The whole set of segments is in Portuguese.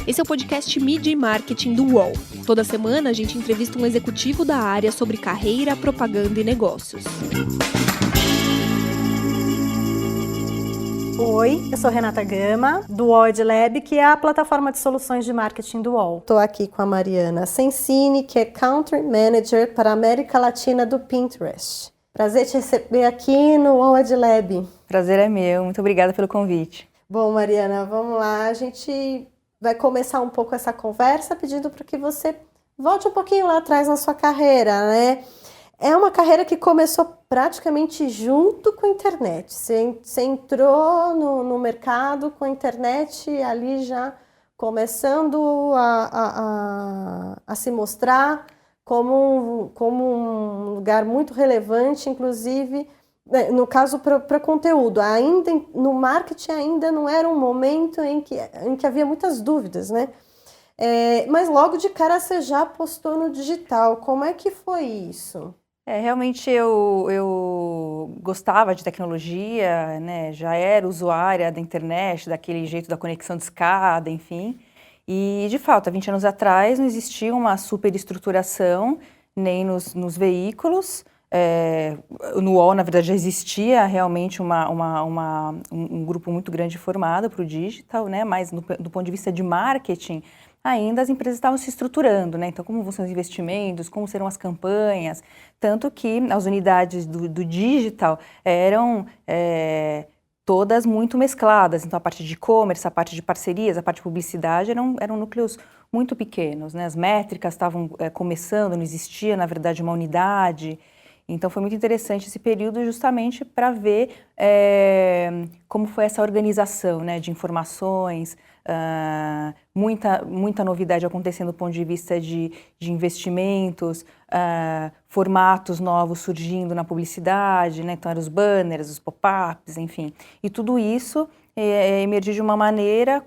Esse é o podcast Mídia e Marketing do UOL. Toda semana a gente entrevista um executivo da área sobre carreira, propaganda e negócios. Oi, eu sou Renata Gama, do UOL Lab, que é a plataforma de soluções de marketing do UOL. Estou aqui com a Mariana Sensini, que é Country Manager para a América Latina do Pinterest. Prazer te receber aqui no UOL Lab. Prazer é meu, muito obrigada pelo convite. Bom, Mariana, vamos lá. A gente vai começar um pouco essa conversa pedindo para que você volte um pouquinho lá atrás na sua carreira, né? É uma carreira que começou praticamente junto com a internet. Você entrou no mercado com a internet ali já começando a se mostrar como um lugar muito relevante, inclusive, no caso para conteúdo. Ainda no marketing ainda não era um momento em que havia muitas dúvidas, né? Mas logo de cara você já apostou no digital. Como é que foi isso? Realmente eu gostava de tecnologia, né? Já era usuária da internet, daquele jeito da conexão de escada, enfim. E, de fato, há 20 anos atrás não existia uma superestruturação nem nos veículos. No UOL, na verdade, já existia realmente um grupo muito grande formado para o digital, né? Mas do ponto de vista de marketing, ainda as empresas estavam se estruturando, né? Então, como vão ser os investimentos, como serão as campanhas, tanto que as unidades do digital eram todas muito mescladas. Então, a parte de e-commerce, a parte de parcerias, a parte de publicidade eram núcleos muito pequenos, né? As métricas estavam começando, não existia, na verdade, uma unidade. Então, foi muito interessante esse período justamente para ver como foi essa organização, né, de informações, muita novidade acontecendo do ponto de vista de investimentos, formatos novos surgindo na publicidade, né, então eram os banners, os pop-ups, enfim. E tudo isso emergiu de uma maneira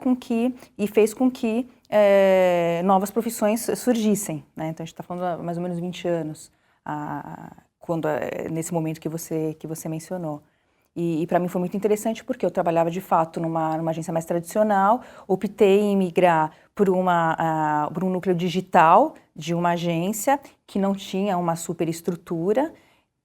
e fez com que novas profissões surgissem, né? Então, a gente está falando há mais ou menos 20 anos. Nesse momento que você mencionou. E para mim foi muito interessante porque eu trabalhava de fato numa agência mais tradicional, optei em migrar por um núcleo digital de uma agência que não tinha uma superestrutura,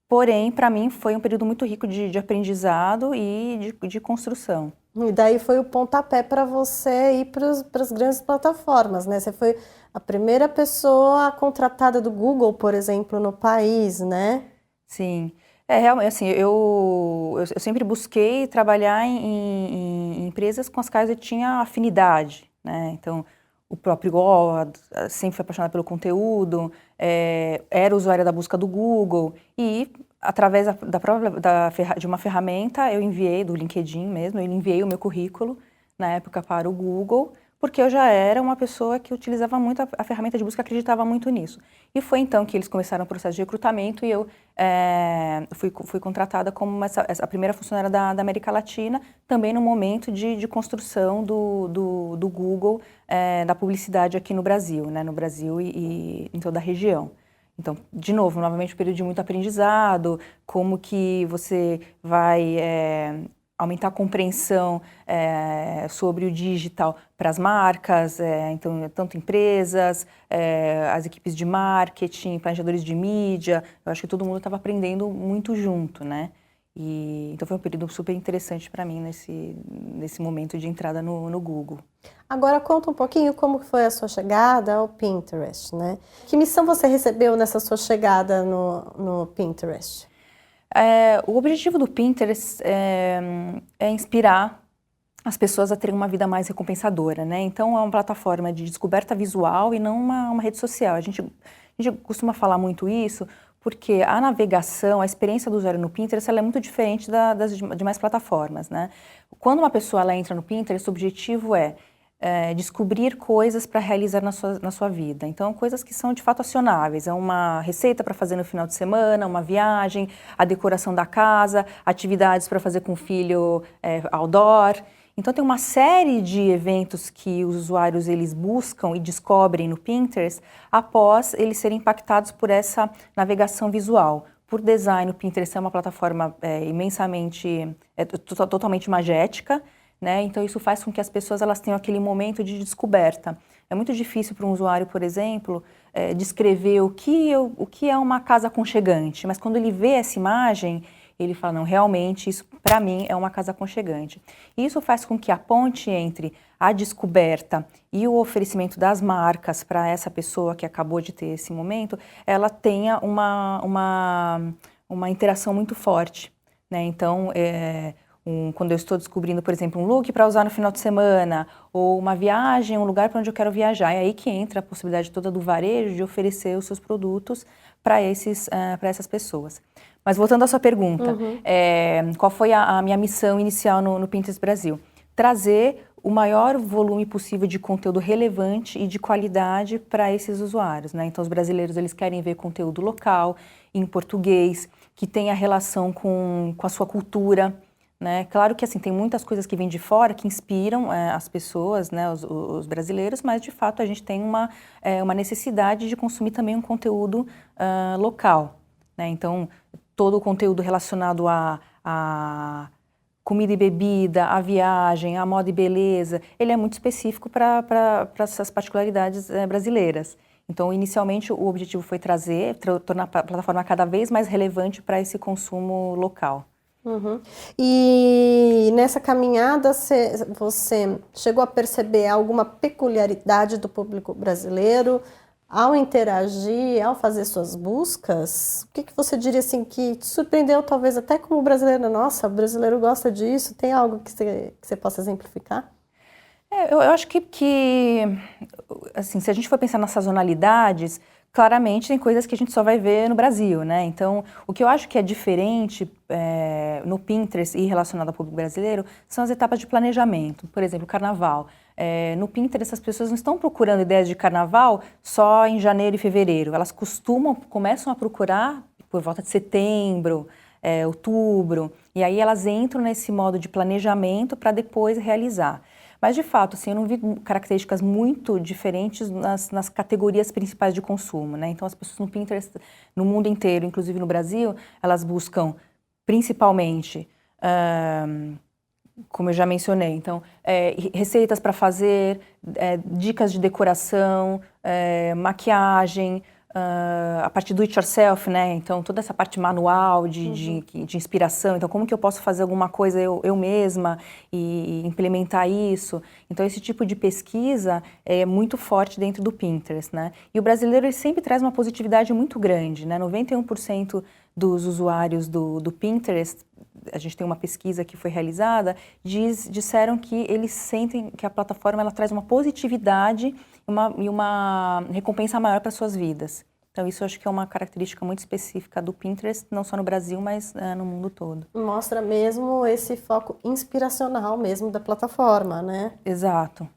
porém para mim foi um período muito rico de aprendizado e de construção. E daí foi o pontapé para você ir para as grandes plataformas, né? Você foi a primeira pessoa contratada do Google, por exemplo, no país, né? Sim. Realmente, assim, eu sempre busquei trabalhar em empresas com as quais eu tinha afinidade, né? Então, o próprio UOL, sempre fui apaixonada pelo conteúdo, era usuária da busca do Google e, através de uma ferramenta, eu enviei, do LinkedIn mesmo, eu enviei o meu currículo, na época, para o Google, porque eu já era uma pessoa que utilizava muito a ferramenta de busca, acreditava muito nisso. E foi então que eles começaram o processo de recrutamento e eu fui contratada como a primeira funcionária da América Latina, também no momento de construção do Google, da publicidade aqui no Brasil, né? No Brasil e em toda a região. Então, de novo, novamente um período de muito aprendizado, como que você vai aumentar a compreensão sobre o digital para as marcas, então, tanto empresas, as equipes de marketing, planejadores de mídia. Eu acho que todo mundo estava aprendendo muito junto, né? Então foi um período super interessante para mim nesse momento de entrada no Google. Agora conta um pouquinho como foi a sua chegada ao Pinterest, né? Que missão você recebeu nessa sua chegada no Pinterest? O objetivo do Pinterest é inspirar as pessoas a terem uma vida mais recompensadora, né? Então, é uma plataforma de descoberta visual e não uma rede social. A gente costuma falar muito isso porque a navegação, a experiência do usuário no Pinterest, ela é muito diferente das demais plataformas, né? Quando uma pessoa ela entra no Pinterest, o objetivo é descobrir coisas para realizar na sua vida. Então, coisas que são de fato acionáveis. É uma receita para fazer no final de semana, uma viagem, a decoração da casa, atividades para fazer com o filho outdoor. Então, tem uma série de eventos que os usuários eles buscam e descobrem no Pinterest após eles serem impactados por essa navegação visual. Por design, o Pinterest é uma plataforma imensamente, totalmente magética. né? Então isso faz com que as pessoas elas tenham aquele momento de descoberta. É muito difícil para um usuário, por exemplo, descrever o que é uma casa aconchegante, mas quando ele vê essa imagem, ele fala, não, realmente isso para mim é uma casa aconchegante. E isso faz com que a ponte entre a descoberta e o oferecimento das marcas para essa pessoa que acabou de ter esse momento, ela tenha uma interação muito forte, né? Então, quando eu estou descobrindo, por exemplo, um look para usar no final de semana, ou uma viagem, um lugar para onde eu quero viajar, é aí que entra a possibilidade toda do varejo de oferecer os seus produtos para essas pessoas. Mas voltando à sua pergunta, qual foi a minha missão inicial no Pinterest Brasil? Trazer o maior volume possível de conteúdo relevante e de qualidade para esses usuários, né? Então, os brasileiros eles querem ver conteúdo local, em português, que tenha relação com a sua cultura, né? Claro que assim, tem muitas coisas que vêm de fora que inspiram as pessoas, né, os brasileiros, mas de fato a gente tem uma necessidade de consumir também um conteúdo local, né? Então, todo o conteúdo relacionado a comida e bebida, a viagem, a moda e beleza, ele é muito específico para essas particularidades brasileiras. Então, inicialmente, o objetivo foi tornar a plataforma cada vez mais relevante para esse consumo local. E nessa caminhada, você chegou a perceber alguma peculiaridade do público brasileiro ao interagir, ao fazer suas buscas? O que você diria assim que te surpreendeu, talvez até como brasileira? Nossa, o brasileiro gosta disso. Tem algo que você possa exemplificar? Eu acho que assim, se a gente for pensar nas sazonalidades, claramente tem coisas que a gente só vai ver no Brasil, né? Então, o que eu acho que é diferente no Pinterest e relacionado ao público brasileiro são as etapas de planejamento. Por exemplo, carnaval. No Pinterest, as pessoas não estão procurando ideias de carnaval só em janeiro e fevereiro. Elas começam a procurar por volta de setembro, outubro, e aí elas entram nesse modo de planejamento para depois realizar. Mas, de fato, assim, eu não vi características muito diferentes nas categorias principais de consumo, né? Então, as pessoas no Pinterest, no mundo inteiro, inclusive no Brasil, elas buscam principalmente, como eu já mencionei, então, receitas para fazer, dicas de decoração, maquiagem, a parte do it yourself, né? Então, toda essa parte manual de inspiração. Então, como que eu posso fazer alguma coisa eu mesma e implementar isso? Então, esse tipo de pesquisa é muito forte dentro do Pinterest, né? E o brasileiro ele sempre traz uma positividade muito grande, né? 91% dos usuários do Pinterest, a gente tem uma pesquisa que foi realizada, disseram que eles sentem que a plataforma ela traz uma positividade e uma recompensa maior para suas vidas. Então, isso eu acho que é uma característica muito específica do Pinterest, não só no Brasil, mas no mundo todo. Mostra mesmo esse foco inspiracional mesmo da plataforma, né? Exato.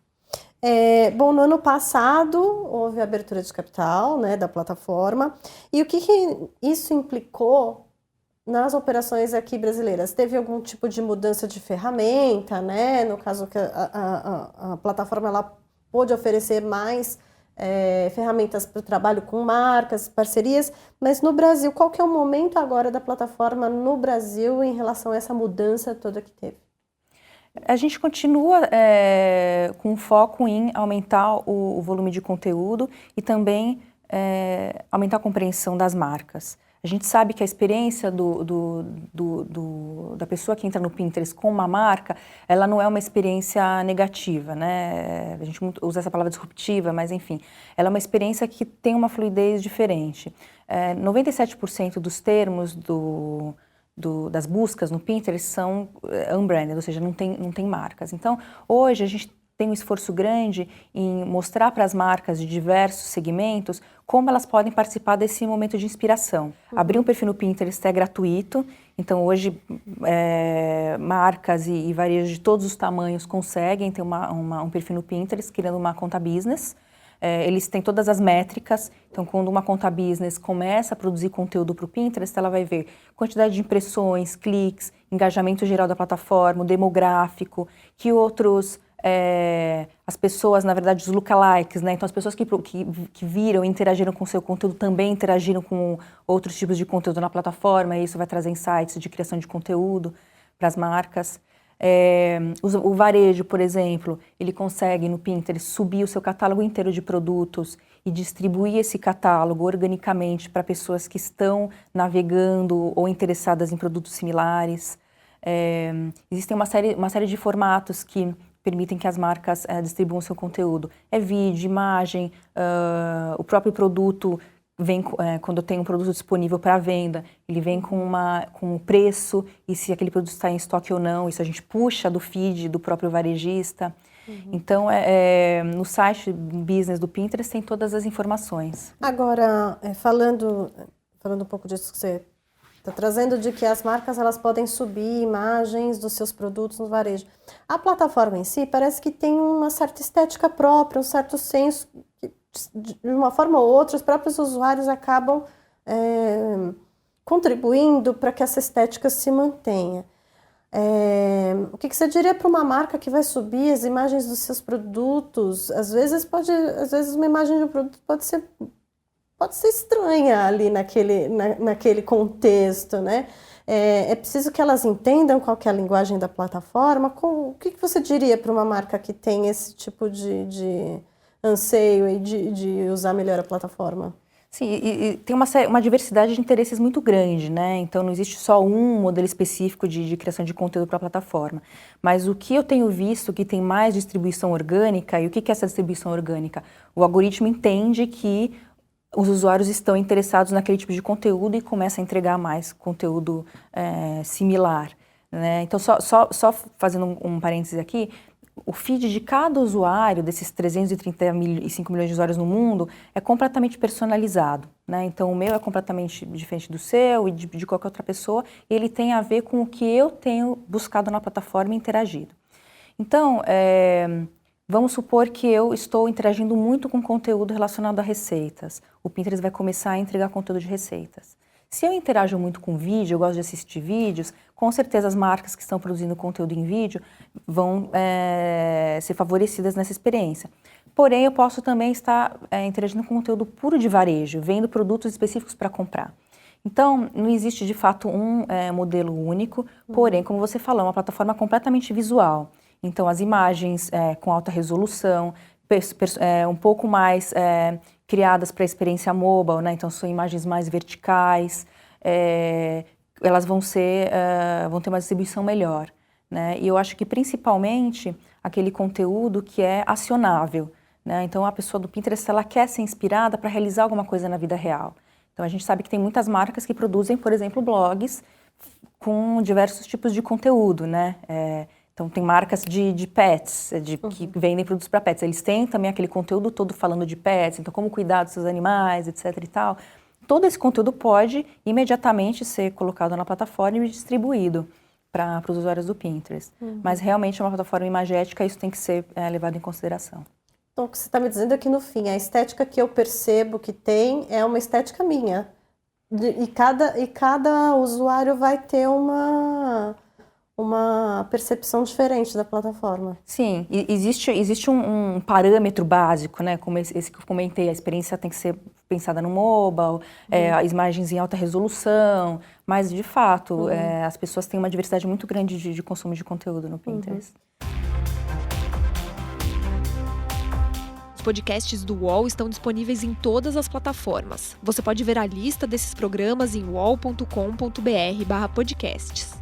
Bom, no ano passado houve a abertura de capital, né, da plataforma. E o que isso implicou nas operações aqui brasileiras? Teve algum tipo de mudança de ferramenta, né? No caso que a plataforma ela pôde oferecer mais ferramentas para o trabalho com marcas, parcerias, mas no Brasil, qual que é o momento agora da plataforma no Brasil em relação a essa mudança toda que teve? A gente continua com foco em aumentar o volume de conteúdo e também aumentar a compreensão das marcas. A gente sabe que a experiência da pessoa que entra no Pinterest com uma marca, ela não é uma experiência negativa, né? A gente usa essa palavra disruptiva, mas enfim, ela é uma experiência que tem uma fluidez diferente. 97% dos termos das buscas no Pinterest são unbranded, ou seja, não tem marcas. Então, hoje a gente tem um esforço grande em mostrar para as marcas de diversos segmentos como elas podem participar desse momento de inspiração. Abrir um perfil no Pinterest é gratuito, então hoje marcas e varejos de todos os tamanhos conseguem ter um perfil no Pinterest, criando uma conta business. Eles têm todas as métricas, então quando uma conta business começa a produzir conteúdo para o Pinterest, ela vai ver quantidade de impressões, cliques, engajamento geral da plataforma, o demográfico, que outros... as pessoas, na verdade, os lookalikes, né? Então, as pessoas que viram e interagiram com o seu conteúdo também interagiram com outros tipos de conteúdo na plataforma, e isso vai trazer insights de criação de conteúdo para as marcas. O varejo, por exemplo, ele consegue no Pinterest subir o seu catálogo inteiro de produtos e distribuir esse catálogo organicamente para pessoas que estão navegando ou interessadas em produtos similares. Existem uma série de formatos que permitem que as marcas distribuam seu conteúdo. Vídeo, imagem, o próprio produto vem, quando eu tenho um produto disponível para venda, ele vem com o preço e se aquele produto está em estoque ou não. Isso a gente puxa do feed do próprio varejista. Então, no site business do Pinterest tem todas as informações. Agora, falando um pouco disso que você está trazendo, de que as marcas elas podem subir imagens dos seus produtos no varejo. A plataforma em si parece que tem uma certa estética própria, um certo senso, de uma forma ou outra, os próprios usuários acabam contribuindo para que essa estética se mantenha. O que você diria para uma marca que vai subir as imagens dos seus produtos? Às vezes uma imagem de um produto pode ser estranha ali naquele contexto, né? É preciso que elas entendam qual que é a linguagem da plataforma. O que você diria para uma marca que tem esse tipo de anseio e de usar melhor a plataforma? Sim, e tem uma diversidade de interesses muito grande, né? Então não existe só um modelo específico de criação de conteúdo para a plataforma. Mas o que eu tenho visto que tem mais distribuição orgânica, e o que é essa distribuição orgânica? O algoritmo entende que os usuários estão interessados naquele tipo de conteúdo e começa a entregar mais conteúdo similar, né? Então, só fazendo um parênteses aqui, o feed de cada usuário, desses 335 milhões de usuários no mundo, é completamente personalizado, né? Então, o meu é completamente diferente do seu e de qualquer outra pessoa, e ele tem a ver com o que eu tenho buscado na plataforma e interagido. Então, vamos supor que eu estou interagindo muito com conteúdo relacionado a receitas. O Pinterest vai começar a entregar conteúdo de receitas. Se eu interajo muito com vídeo, eu gosto de assistir vídeos, com certeza as marcas que estão produzindo conteúdo em vídeo vão ser favorecidas nessa experiência. Porém, eu posso também estar interagindo com conteúdo puro de varejo, vendo produtos específicos para comprar. Então, não existe de fato um modelo único, porém, como você falou, é uma plataforma completamente visual. Então, as imagens com alta resolução, um pouco mais criadas para a experiência mobile, né? Então são imagens mais verticais, elas vão ter uma distribuição melhor, né? E eu acho que principalmente aquele conteúdo que é acionável, né? Então a pessoa do Pinterest, ela quer ser inspirada para realizar alguma coisa na vida real. Então a gente sabe que tem muitas marcas que produzem, por exemplo, blogs com diversos tipos de conteúdo, né? Então, tem marcas de pets, que vendem produtos para pets. Eles têm também aquele conteúdo todo falando de pets, então como cuidar dos seus animais, etc. e tal. Todo esse conteúdo pode imediatamente ser colocado na plataforma e distribuído para os usuários do Pinterest. Mas realmente é uma plataforma imagética e isso tem que ser levado em consideração. Então, o que você está me dizendo é que, no fim, a estética que eu percebo que tem é uma estética minha. E cada usuário vai ter uma percepção diferente da plataforma. Sim, existe um parâmetro básico, né? Como esse que eu comentei, a experiência tem que ser pensada no mobile, as imagens em alta resolução, mas de fato as pessoas têm uma diversidade muito grande de consumo de conteúdo no Pinterest. Os podcasts do UOL estão disponíveis em todas as plataformas. Você pode ver a lista desses programas em uol.com.br/podcasts.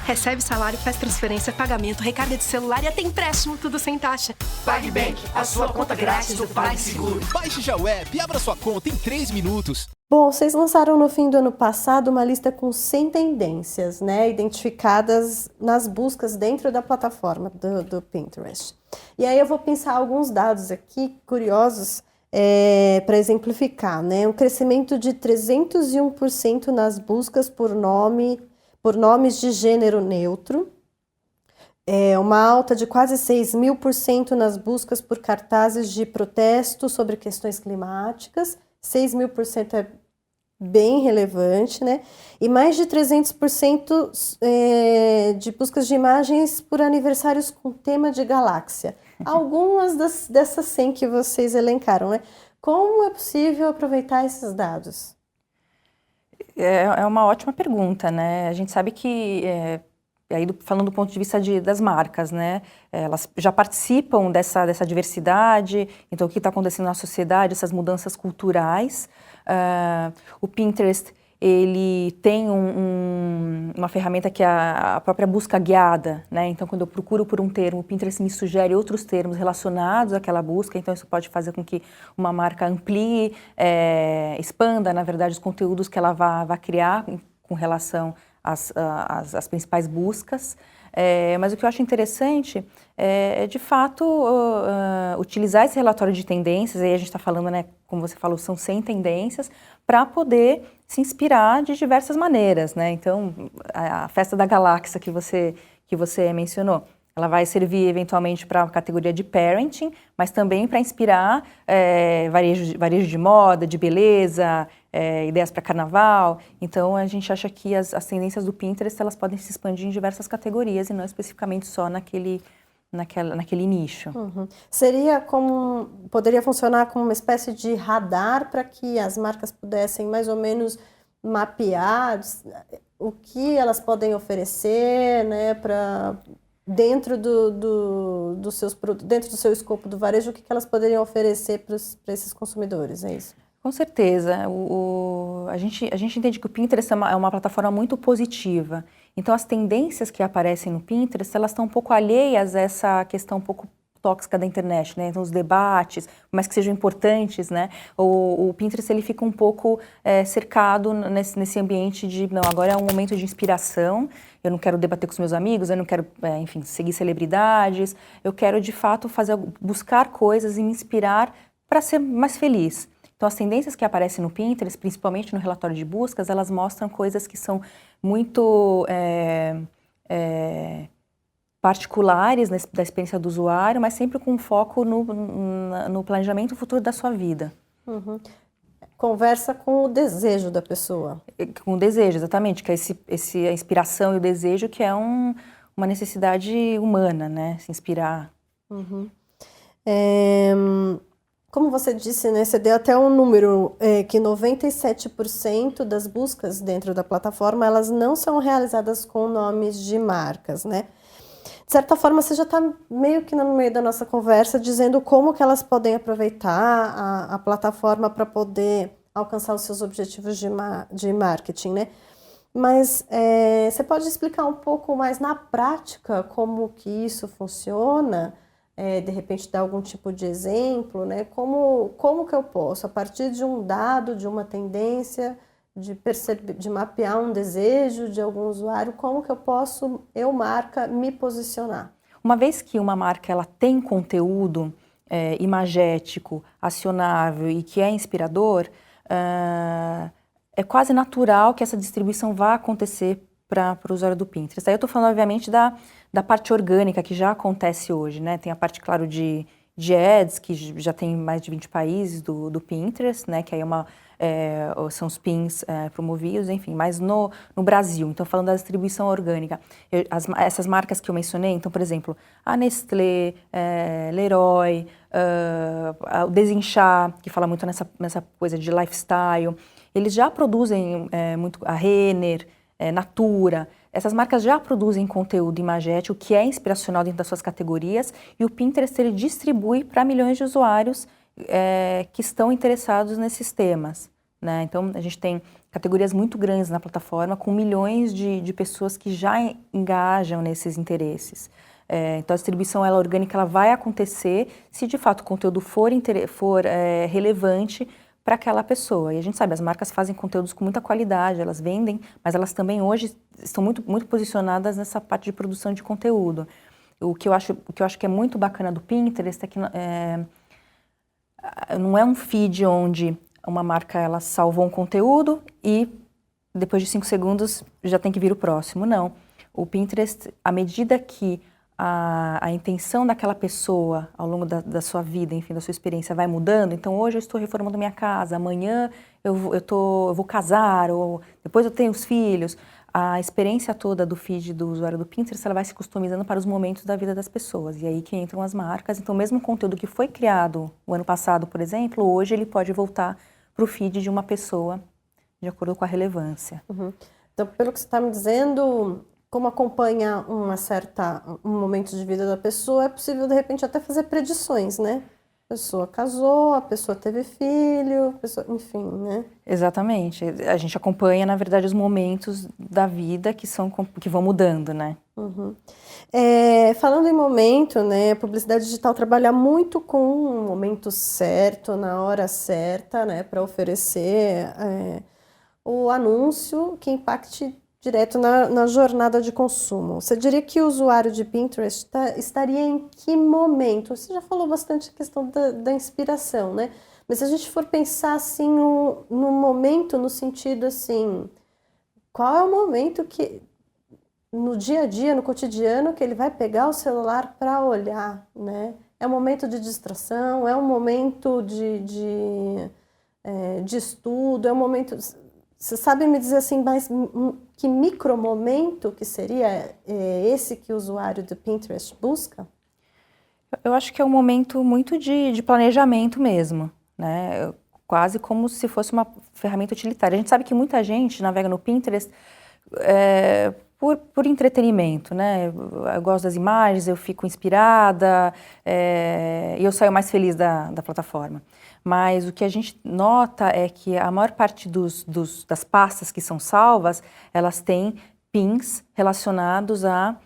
Recebe salário, faz transferência, pagamento, recarga de celular e até empréstimo, tudo sem taxa. PagBank, a sua conta grátis do PagSeguro. Baixe já o app e abra sua conta em 3 minutos. Bom, vocês lançaram no fim do ano passado uma lista com 100 tendências, né, identificadas nas buscas dentro da plataforma do Pinterest. E aí eu vou pensar alguns dados aqui curiosos para exemplificar, né? Um crescimento de 301% nas buscas por nomes de gênero neutro, uma alta de quase 6.000% nas buscas por cartazes de protesto sobre questões climáticas, 6.000% é bem relevante, né? E mais de 300% de buscas de imagens por aniversários com tema de galáxia. Algumas dessas 100 que vocês elencaram, né? Como é possível aproveitar esses dados? É uma ótima pergunta, né? A gente sabe que, aí falando do ponto de vista das marcas, né? Elas já participam dessa diversidade, então o que está acontecendo na sociedade, essas mudanças culturais. O Pinterest, ele tem uma ferramenta que é a própria busca guiada, né? Então, quando eu procuro por um termo, o Pinterest me sugere outros termos relacionados àquela busca, então isso pode fazer com que uma marca amplie, expanda, na verdade, os conteúdos que ela vá criar com relação às principais buscas. Mas o que eu acho interessante é de fato, utilizar esse relatório de tendências, aí a gente está falando, né, como você falou, são 100 tendências, para poder se inspirar de diversas maneiras, né? Então, a Festa da Galáxia que você mencionou, ela vai servir eventualmente para a categoria de parenting, mas também para inspirar varejo de moda, de beleza, ideias para carnaval. Então, a gente acha que as tendências do Pinterest, elas podem se expandir em diversas categorias e não especificamente só naquele nicho. Uhum. Poderia funcionar como uma espécie de radar para que as marcas pudessem mais ou menos mapear o que elas podem oferecer, né, dentro do seu escopo do varejo, o que elas poderiam oferecer para esses consumidores, é isso? Com certeza. A gente entende que o Pinterest é uma plataforma muito positiva. Então, as tendências que aparecem no Pinterest, elas estão um pouco alheias a essa questão um pouco tóxica da internet, né? Então, os debates, mas que sejam importantes, né? O Pinterest, ele fica um pouco cercado nesse ambiente de, não, agora é um momento de inspiração, eu não quero debater com os meus amigos, eu não quero, enfim, seguir celebridades, eu quero, de fato, buscar coisas e me inspirar para ser mais feliz. Então, as tendências que aparecem no Pinterest, principalmente no relatório de buscas, elas mostram coisas que são muito particulares da experiência do usuário, mas sempre com foco no planejamento futuro da sua vida. Uhum. Conversa com o desejo da pessoa. Com o desejo, exatamente, que é a inspiração e o desejo, que é uma necessidade humana, né? Se inspirar. Uhum. Como você disse, né, você deu até um número que 97% das buscas dentro da plataforma, elas não são realizadas com nomes de marcas, né? De certa forma, você já está meio que no meio da nossa conversa dizendo como que elas podem aproveitar a plataforma para poder alcançar os seus objetivos de marketing, né? Mas você pode explicar um pouco mais na prática como que isso funciona? De repente dar algum tipo de exemplo, né? Como que eu posso, a partir de um dado, de uma tendência, de mapear um desejo de algum usuário, como que eu posso, marca, me posicionar? Uma vez que uma marca ela tem conteúdo imagético, acionável e que é inspirador, é quase natural que essa distribuição vá acontecer para o usuário do Pinterest. Aí eu estou falando, obviamente, da parte orgânica que já acontece hoje, né? Tem a parte, claro, de ads, que já tem mais de 20 países do Pinterest, né? Que aí são os pins promovidos, enfim, mas no Brasil. Então, falando da distribuição orgânica, essas marcas que eu mencionei, então, por exemplo, a Nestlé, Leroy, o Desinchar, que fala muito nessa coisa de lifestyle, eles já produzem muito, a Renner, Natura, essas marcas já produzem conteúdo imagético que é inspiracional dentro das suas categorias e o Pinterest ele distribui para milhões de usuários que estão interessados nesses temas, né? Então, a gente tem categorias muito grandes na plataforma com milhões de pessoas que já engajam nesses interesses. Então, a distribuição orgânica ela vai acontecer se, de fato, o conteúdo for relevante para aquela pessoa. E a gente sabe, as marcas fazem conteúdos com muita qualidade, elas vendem, mas elas também hoje estão muito, muito posicionadas nessa parte de produção de conteúdo. O que eu acho que é muito bacana do Pinterest é que não é um feed onde uma marca ela salvou um conteúdo e depois de 5 segundos já tem que vir o próximo. Não. O Pinterest, à medida que a intenção daquela pessoa ao longo da sua vida, enfim, da sua experiência vai mudando. Então, hoje eu estou reformando minha casa, amanhã eu vou casar, ou depois eu tenho os filhos. A experiência toda do feed do usuário do Pinterest, ela vai se customizando para os momentos da vida das pessoas. E aí que entram as marcas. Então, mesmo o conteúdo que foi criado o ano passado, por exemplo, hoje ele pode voltar para o feed de uma pessoa de acordo com a relevância. Então, pelo que você está me dizendo, como acompanha um momento de vida da pessoa, é possível, de repente, até fazer predições, né? A pessoa casou, a pessoa teve filho, enfim, né? Exatamente. A gente acompanha, na verdade, os momentos da vida que vão mudando, né? Falando em momento, né? A publicidade digital trabalha muito com o momento certo, na hora certa, né? Para oferecer o anúncio que impacte direto na jornada de consumo. Você diria que o usuário de Pinterest estaria em que momento? Você já falou bastante a questão da inspiração, né? Mas se a gente for pensar assim no momento, no sentido assim, qual é o momento que no dia a dia, no cotidiano, que ele vai pegar o celular para olhar, né? É um momento de distração, é um momento de estudo, é um momento... Você sabe me dizer assim, mas que micromomento que seria esse que o usuário do Pinterest busca? Eu acho que é um momento muito de planejamento mesmo, né? Quase como se fosse uma ferramenta utilitária. A gente sabe que muita gente navega no Pinterest por entretenimento, né? Eu gosto das imagens, eu fico inspirada e eu saio mais feliz da plataforma. Mas o que a gente nota é que a maior parte das pastas que são salvas, elas têm pins relacionados a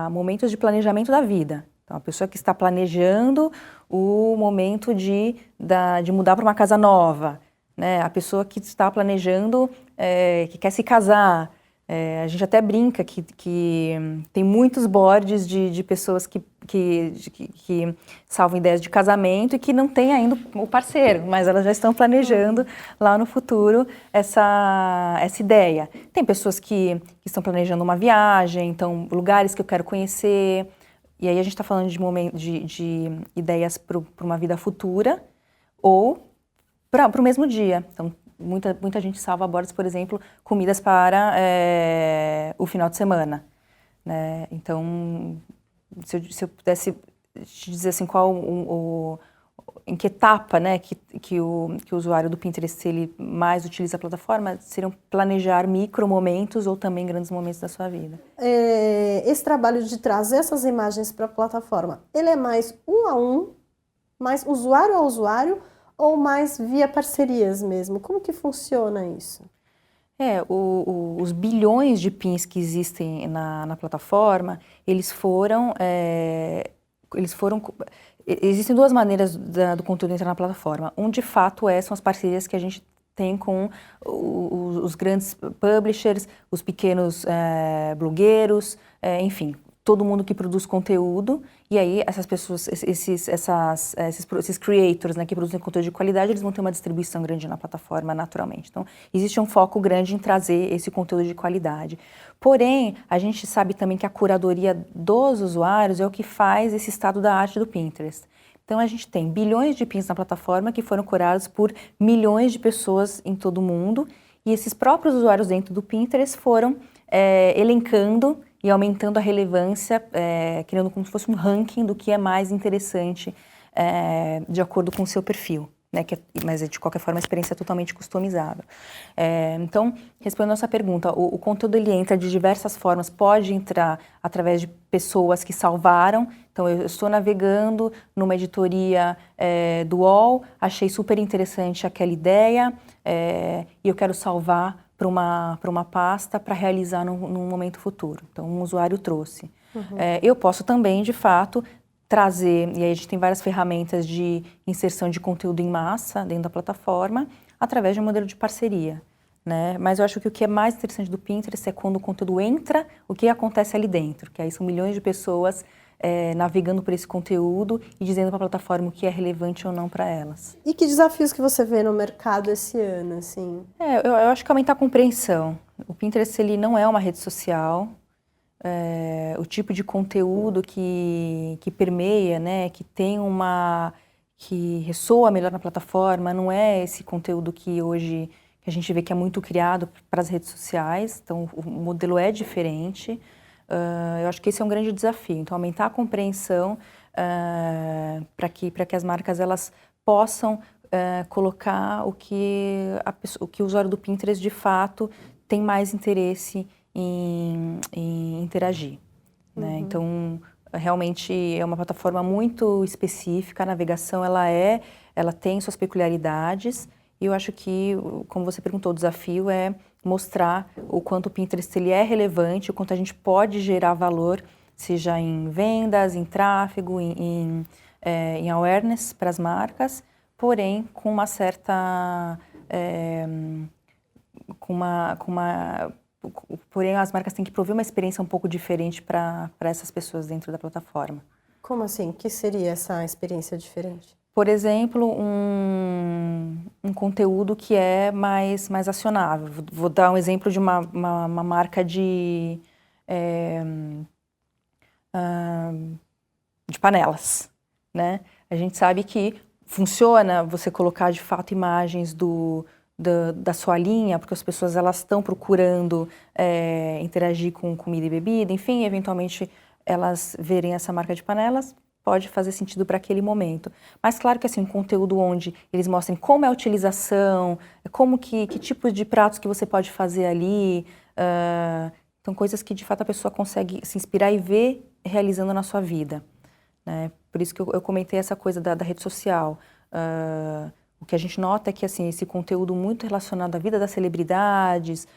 momentos de planejamento da vida. Então, a pessoa que está planejando o momento de mudar para uma casa nova, né? A pessoa que está planejando, que quer se casar. A gente até brinca que tem muitos boards de pessoas que salvam ideias de casamento e que não têm ainda o parceiro, mas elas já estão planejando lá no futuro essa ideia. Tem pessoas que estão planejando uma viagem, então lugares que eu quero conhecer, e aí a gente está falando de ideias para uma vida futura ou para o mesmo dia. Então, muita gente salva boards, por exemplo, comidas para o final de semana, né? Então, se eu pudesse te dizer assim, em que etapa, né, que o usuário do Pinterest ele mais utiliza a plataforma, seriam planejar micromomentos ou também grandes momentos da sua vida. Esse trabalho de trazer essas imagens para a plataforma, ele é mais um a um, mais usuário a usuário, ou mais via parcerias mesmo? Como que funciona isso? Os bilhões de pins que existem na plataforma, existem duas maneiras do conteúdo entrar na plataforma. De fato, são as parcerias que a gente tem com os grandes publishers, os pequenos blogueiros, enfim, todo mundo que produz conteúdo, e aí essas pessoas, esses creators, né, que produzem conteúdo de qualidade, eles vão ter uma distribuição grande na plataforma naturalmente. Então, existe um foco grande em trazer esse conteúdo de qualidade. Porém, a gente sabe também que a curadoria dos usuários é o que faz esse estado da arte do Pinterest. Então, a gente tem bilhões de pins na plataforma que foram curados por milhões de pessoas em todo o mundo, e esses próprios usuários dentro do Pinterest foram elencando e aumentando a relevância, criando como se fosse um ranking do que é mais interessante de acordo com o seu perfil, né? Mas de qualquer forma a experiência é totalmente customizável. Então, respondendo a nossa pergunta, o conteúdo ele entra de diversas formas, pode entrar através de pessoas que salvaram. Então, eu estou navegando numa editoria do UOL, achei super interessante aquela ideia e eu quero salvar para uma pasta para realizar num momento futuro. Então, um usuário trouxe. Eu posso também, de fato, trazer, e aí a gente tem várias ferramentas de inserção de conteúdo em massa dentro da plataforma, através de um modelo de parceria, né? Mas eu acho que o que é mais interessante do Pinterest é quando o conteúdo entra, o que acontece ali dentro, que aí são milhões de pessoas navegando por esse conteúdo e dizendo para a plataforma o que é relevante ou não para elas. E que desafios que você vê no mercado esse ano, assim? Eu acho que aumentar a compreensão. O Pinterest ele não é uma rede social. O tipo de conteúdo que permeia, né, que ressoa melhor na plataforma, não é esse conteúdo que hoje que a gente vê que é muito criado para as redes sociais. Então, o modelo é diferente. Eu acho que esse é um grande desafio. Então, aumentar a compreensão para que as marcas elas possam colocar o que o usuário do Pinterest de fato tem mais interesse em interagir, né? Então, realmente é uma plataforma muito específica, a navegação ela tem suas peculiaridades, e eu acho que, como você perguntou, o desafio é mostrar o quanto o Pinterest ele é relevante, o quanto a gente pode gerar valor, seja em vendas, em tráfego, em awareness para as marcas, porém com uma certa... Porém, as marcas têm que prover uma experiência um pouco diferente para essas pessoas dentro da plataforma. Como assim? O que seria essa experiência diferente? Por exemplo, um conteúdo que é mais acionável. Vou dar um exemplo de uma marca de panelas, né? A gente sabe que funciona você colocar de fato imagens da sua linha, porque as pessoas elas estão procurando interagir com comida e bebida, enfim, eventualmente elas verem essa marca de panelas, pode fazer sentido para aquele momento. Mas claro que assim, um conteúdo onde eles mostrem como é a utilização, como que tipo de pratos que você pode fazer ali, então coisas que de fato a pessoa consegue se inspirar e ver realizando na sua vida, né? Por isso que eu comentei essa coisa da rede social. O que a gente nota é que assim, esse conteúdo muito relacionado à vida das celebridades,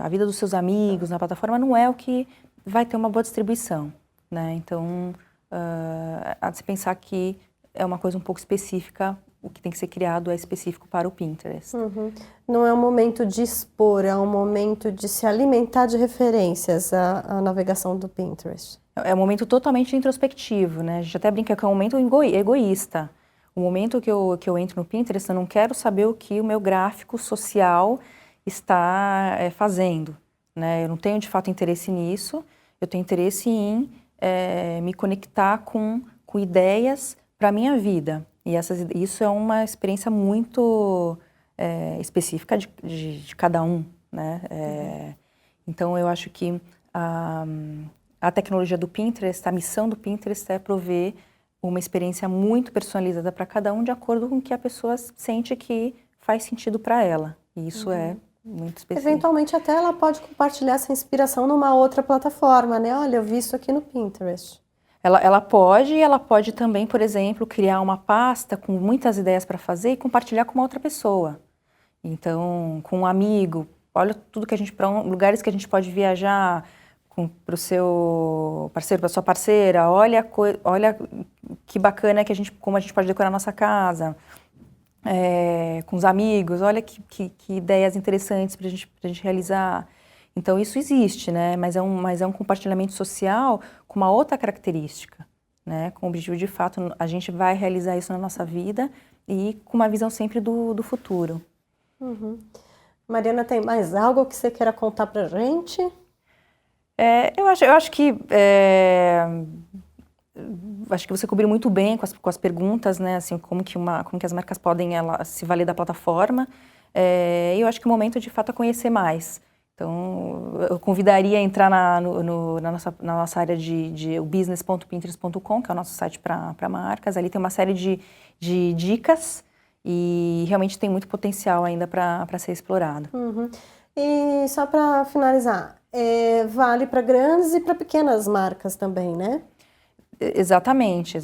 à vida dos seus amigos na plataforma, não é o que vai ter uma boa distribuição, né? Então, há de se pensar que é uma coisa um pouco específica, o que tem que ser criado é específico para o Pinterest. Não é um momento de expor, é um momento de se alimentar de referências a navegação do Pinterest. É um momento totalmente introspectivo, né? A gente até brinca que é um momento egoísta. O momento que eu entro no Pinterest, eu não quero saber o que o meu gráfico social está fazendo, né? Eu não tenho de fato interesse nisso, eu tenho interesse em me conectar com ideias para a minha vida. E isso é uma experiência muito específica de cada um, né? Então, eu acho que a tecnologia do Pinterest, a missão do Pinterest é prover uma experiência muito personalizada para cada um, de acordo com o que a pessoa sente que faz sentido para ela. E isso é muito específico. Eventualmente, até ela pode compartilhar essa inspiração numa outra plataforma, né? Olha, eu vi isso aqui no Pinterest. Ela pode também, por exemplo, criar uma pasta com muitas ideias para fazer e compartilhar com uma outra pessoa. Então, com um amigo, olha tudo que lugares que a gente pode viajar, para o seu parceiro, para a sua parceira, olha que bacana como a gente pode decorar a nossa casa, com os amigos, olha que ideias interessantes para a gente realizar. Então isso existe, né? Mas é um compartilhamento social com uma outra característica, né? Com o objetivo de fato, a gente vai realizar isso na nossa vida e com uma visão sempre do futuro. Mariana, tem mais algo que você queira contar para a gente? Eu acho que você cobriu muito bem com as perguntas, né? Assim, como que as marcas podem se valer da plataforma. E eu acho que o momento de fato é conhecer mais. Então, eu convidaria a entrar na nossa área de business.pinterest.com, que é o nosso site para marcas. Ali tem uma série de dicas e realmente tem muito potencial ainda para ser explorado. E só para finalizar, vale para grandes e para pequenas marcas também, né? Exatamente. A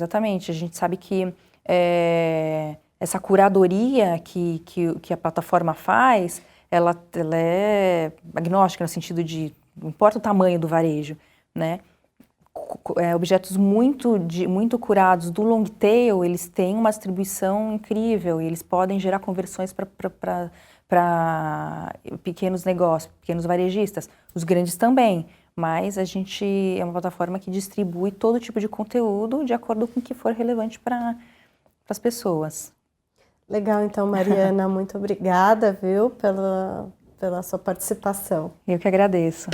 gente sabe que essa curadoria que a plataforma faz, ela é agnóstica no sentido de não importa o tamanho do varejo, né? Objetos muito curados do long tail, eles têm uma distribuição incrível e eles podem gerar conversões para pequenos negócios, pequenos varejistas, os grandes também, mas a gente é uma plataforma que distribui todo tipo de conteúdo de acordo com o que for relevante para as pessoas. Legal, então, Mariana, muito obrigada, viu, pela sua participação. Eu que agradeço.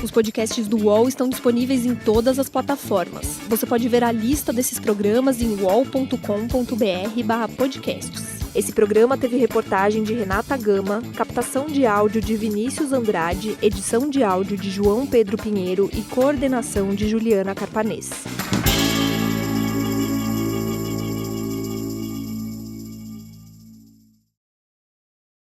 Os podcasts do UOL estão disponíveis em todas as plataformas. Você pode ver a lista desses programas em uol.com.br/podcasts. Esse programa teve reportagem de Renata Gama, captação de áudio de Vinícius Andrade, edição de áudio de João Pedro Pinheiro e coordenação de Juliana Carpanês.